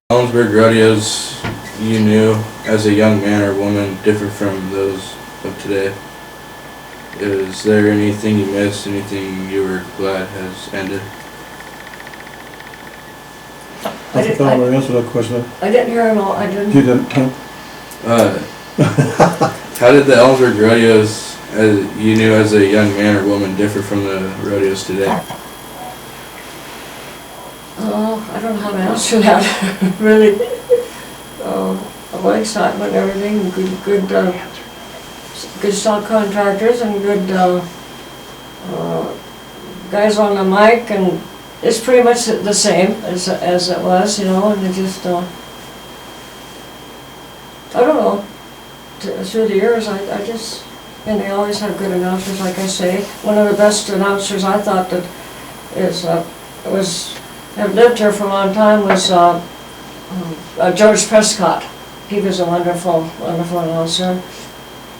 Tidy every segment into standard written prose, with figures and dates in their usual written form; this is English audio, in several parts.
Ellensburg Rodeos you knew as a young man or woman differ from those of today? Is there anything you missed, anything you were glad has ended? I think I already answered that question. I didn't hear him all, I didn't. You didn't, huh? How did the Ellensburg Rodeos you knew as a young man or woman differ from the rodeos today? I don't know how to answer that, really. A lot of excitement and everything, good stock contractors and good guys on the mic, and it's pretty much the same as it was, you know, and it just, I don't know, through the years, I just, and they always have good announcers, like I say. One of the best announcers I thought that have lived here for a long time was George Prescott. He was a wonderful announcer.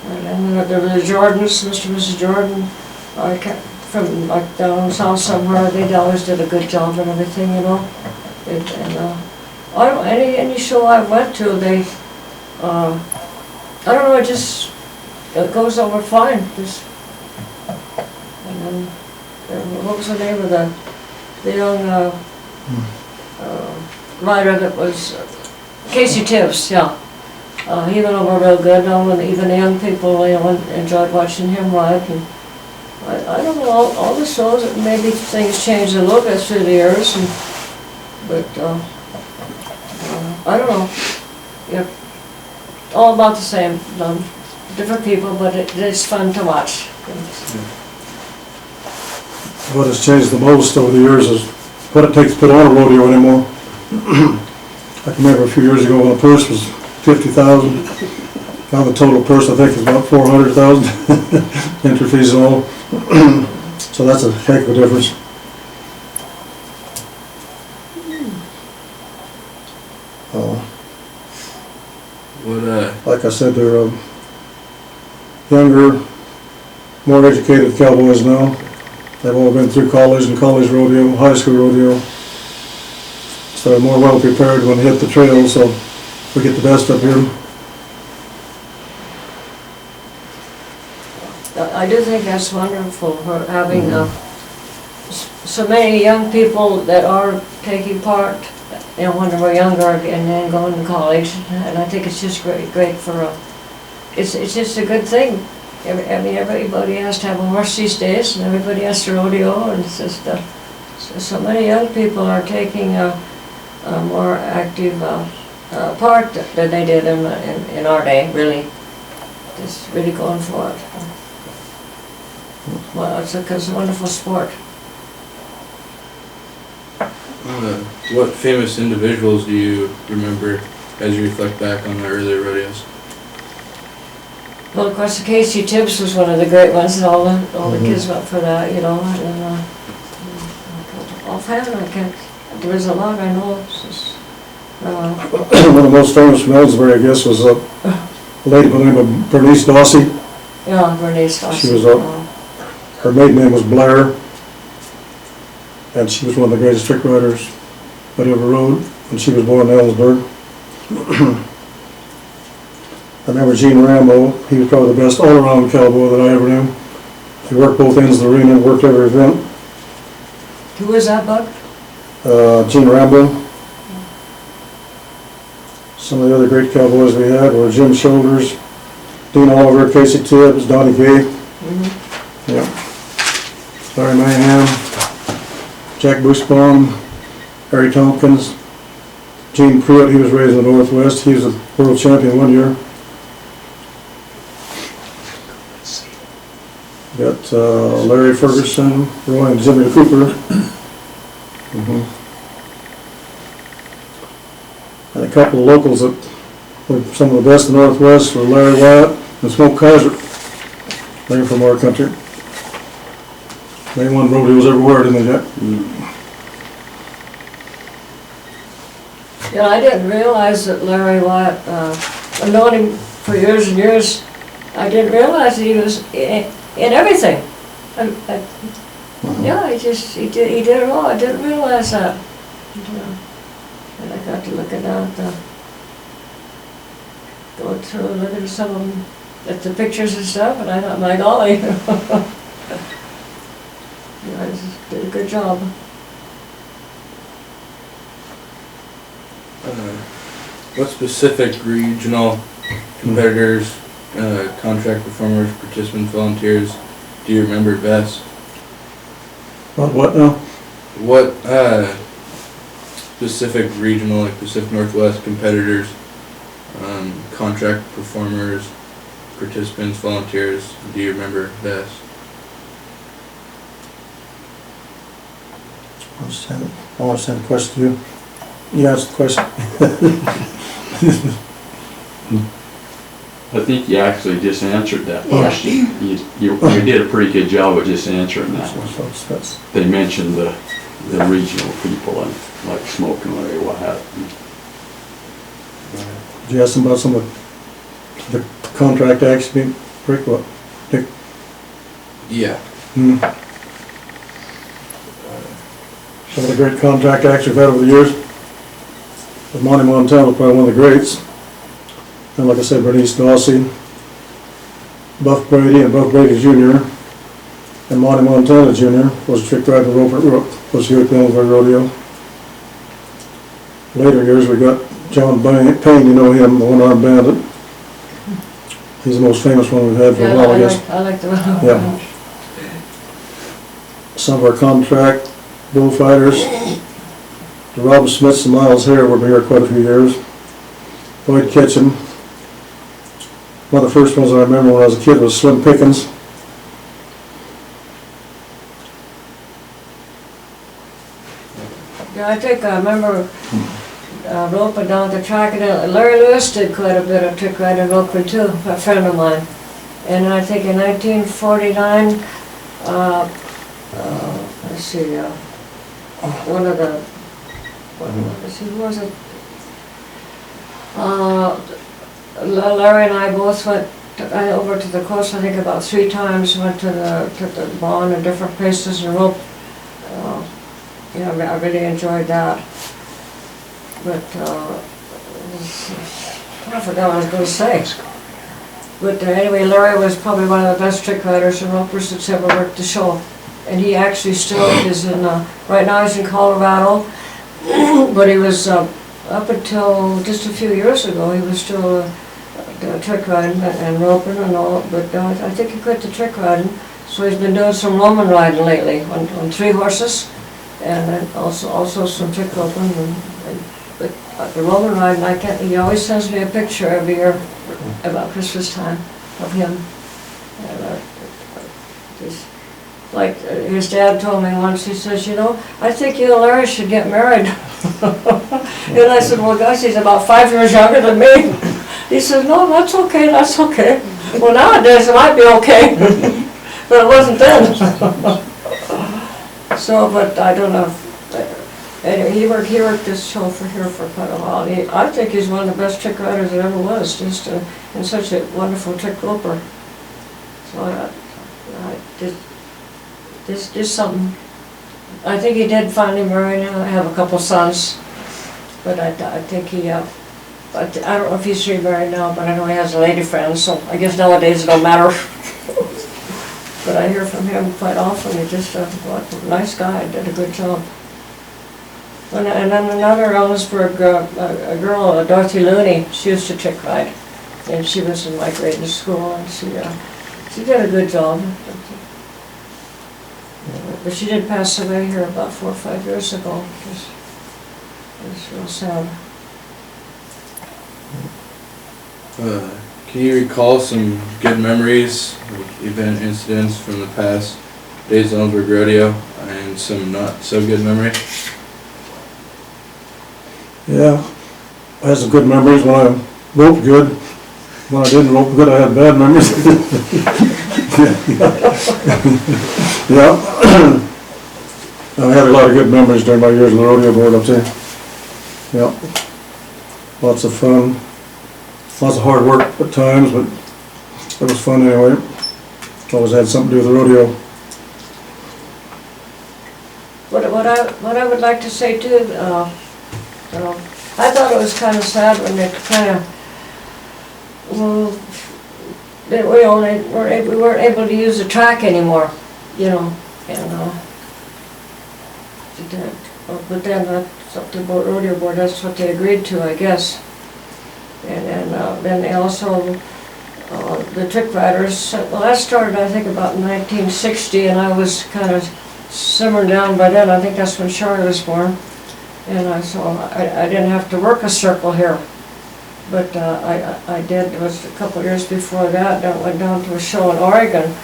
And then there were the Jordans, Mr. and Mrs. Jordan, from like down south somewhere. They always did a good job and everything, you know. I don't, any show I went to, they, I don't know, it goes over fine. And then, what was the name of the young rider that was Casey Tibbs, yeah. He went over real good, and even the young people, you know, enjoyed watching him ride. And I don't know, all the shows, maybe things changed a little bit through the years, but I don't know. Yeah, all about the same, different people, but it's fun to watch. What has changed the most over the years is what it takes to put on a rodeo anymore. I can remember a few years ago when the purse was $50,000. Now the total purse I think is about $400,000, entry fees and all. So that's a heck of a difference. Like I said, they're younger, more educated cowboys now. They've all been through college and college rodeo, high school rodeo. So they're more well prepared when they hit the trail, so we get the best up here. I do think that's wonderful, for having so many young people that are taking part, you know, when they were younger and then going to college, and I think it's just great for it's just a good thing. I mean, everybody has to have a horse these days, and everybody has to rodeo, and it's just so many young people are taking a more active part than they did in our day. Really, just really going for it. Well, it's a wonderful sport. What famous individuals do you remember as you reflect back on the earlier rodeos? Well, of course, Casey Tibbs was one of the great ones, and all the kids went for that, you know. And offhand, I can't. There was a lot I know. One of the most famous from Ellensburg, I guess, was a lady by the name of Bernice Dawsey. Yeah, Bernice Dawsey. She was her maiden name was Blair, and she was one of the greatest trick riders that ever rode, and she was born in Ellensburg. I remember Gene Rambo. He was probably the best all-around cowboy that I ever knew. He worked both ends of the arena, worked every event. Who was that, Buck? Gene Rambo. Some of the other great cowboys we had were Jim Shoulders, Dean Oliver, Casey Tibbs, Donnie Gay. Yeah. Larry Mayhem, Jack Bushbaum, Harry Tompkins, Gene Pruitt. He was raised in the Northwest. He was a world champion one year. Got Larry Ferguson, Roy and Jimmy Cooper. And a couple of locals that were some of the best in the Northwest were Larry Wyatt and Smoke Kaiser. They're from our country. They won rodeos everywhere, didn't they, Jack? Yeah, I didn't realize that Larry Wyatt, I've known him for years and years. I didn't realize that he was in everything. Yeah, he did it all. I didn't realize that. And I got to look at that, go through, look at some of them, at the pictures and stuff, and I thought, my golly. You guys did a good job. What specific regional competitors, contract performers, participants, volunteers do you remember best? What now? What specific regional, like Pacific Northwest competitors, contract performers, participants, volunteers do you remember best? I want to send a question to you. You asked the question. I think you actually just answered that question. You did a pretty good job of just answering that. They mentioned the regional people and like Smoking Larry, what happened. Did you ask them about some of the contract acts being, Rick, what? Dick? Yeah. Some of the great contract acts we've had over the years. With Monty Montana was probably one of the greats. And like I said, Bernice Dawsey, Buff Brady and Buff Brady Jr. and Monty Montana Jr. was a trick rider rope was here at the Ellensburg Rodeo. Later years we got John Payne, you know him, the one-armed bandit. He's the most famous one we've had for a while, I guess. I like the one. Yeah. Some of our contract bullfighters, the Robin Smiths and Miles Hare were here quite a few years. Boyd Ketchum. One of the first ones I remember when I was a kid was Slim Pickens. Yeah, I think I remember roping down the track, and Larry Lewis did quite a bit of trick riding roping too, a friend of mine. And I think in 1949, let's see, one of the, who was it? Larry and I both went over to the coast, I think about 3 times, went to the barn and different places and roped. Yeah, I really enjoyed that. But, I forgot what I was going to say. But anyway, Larry was probably one of the best trick riders and ropers that's ever worked the show. And he actually still is in, right now he's in Colorado, but he was, up until just a few years ago, he was still trick riding and roping and all, but I think he quit the trick riding, so he's been doing some Roman riding lately on 3 horses, and then also some trick roping, but the Roman riding, he always sends me a picture every year about Christmas time of him. Like his dad told me once, he says, you know, I think you and Larry should get married. And I said, well, gosh, he's about 5 years younger than me. He said, no, that's okay, that's okay. Well, nowadays it might be okay, but it wasn't then. So, but I don't know. Anyway, he worked this show here for quite a while. I think he's one of the best trick riders there ever was, just and such a wonderful trick roper. So There's something. I think he did finally marry now, have a couple sons, but I think he, I don't know if he's remarried now, but I know he has a lady friend, so I guess nowadays it don't matter. But I hear from him quite often, he's just a nice guy, did a good job. And then another Ellensburg a girl, Dorothy Looney, she used to trick ride, and she was in my grade in school, and she did a good job. But she did pass away here about 4 or 5 years ago. It was real sad. Can you recall some good memories, like event incidents from the past days of Ellensburg Rodeo, and some not so good memories? Yeah, I had some good memories when I roped good. When I didn't rope good, I had bad memories. Yeah. I had a lot of good memories during my years in the rodeo board, I'll tell you. Yeah. Lots of fun. Lots of hard work at times, but it was fun anyway. Always had something to do with the rodeo. What I would like to say too, So, I thought it was kind of sad when they kind of, well, that we weren't able to use the track anymore, you know, and, but then that's up to the rodeo board, that's what they agreed to, I guess. And then they also, the trick riders, well, that started, I think, about 1960, and I was kind of simmered down by then. I think that's when Charlie was born. And so I didn't have to work a circle here. But I did, it was a couple of years before that, I went down to a show in Oregon.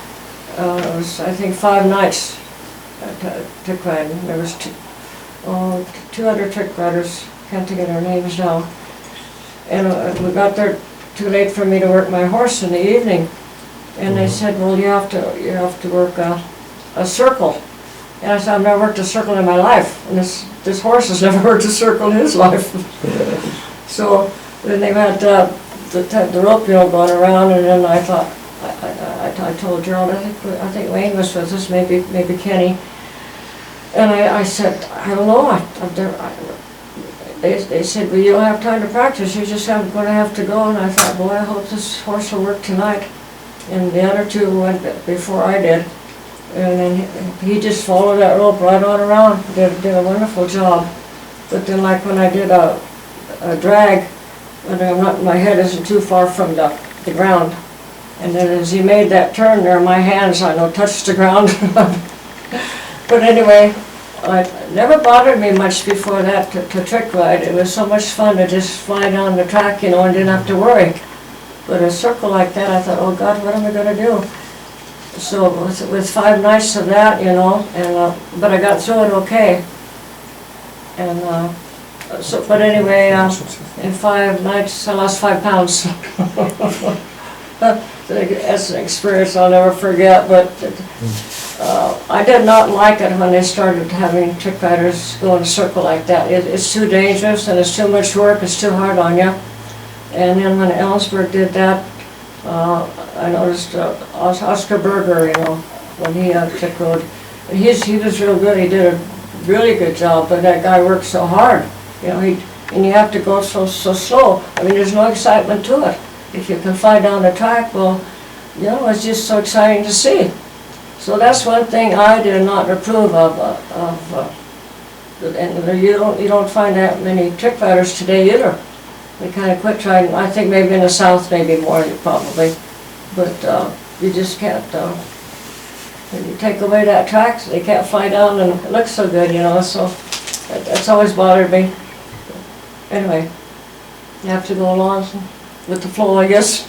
It was, I think, 5 nights trick riding. There was 2 other trick riders, can't think of their names now. And we got there too late for me to work my horse in the evening. And they said, well, you have to work a circle. And I said, I've never worked a circle in my life. And this horse has never worked a circle in his life. So then they had the rope, you know, going around, and then I thought, I told Gerald, I think Wayne was with us, maybe Kenny. And I said, I don't know, they said, well, you don't have time to practice, you're just going to have to go. And I thought, boy, I hope this horse will work tonight. And the other 2 went before I did. And then he just followed that rope right on around, did a wonderful job. But then, like when I did a drag, when my head isn't too far from the ground, and then as he made that turn there, my hands, I know, touched the ground. But anyway, it never bothered me much before that to trick ride. It was so much fun to just fly down the track, you know, and didn't have to worry. But a circle like that, I thought, oh God, what am I going to do? So with 5 nights of that, you know, and but I got through it okay. And but anyway, in 5 nights, I lost 5 pounds. That's an experience I'll never forget. But I did not like it when they started having trick riders go in a circle like that. It's too dangerous and it's too much work. It's too hard on you. And then when Ellensburg did that, I noticed Oscar Berger, you know, when he trick rode. He was real good. He did a really good job, but that guy worked so hard. You know, and you have to go so slow. I mean, there's no excitement to it. If you can fly down the track, well, you know, it's just so exciting to see. So that's one thing I did not approve of. And you don't find that many trick riders today either. They kind of quit trying. I think maybe in the South, maybe more probably, but you just can't. When you take away that track, they can't fly down and it looks so good, you know. So that's always bothered me. Anyway, you have to go along with the flow, I guess.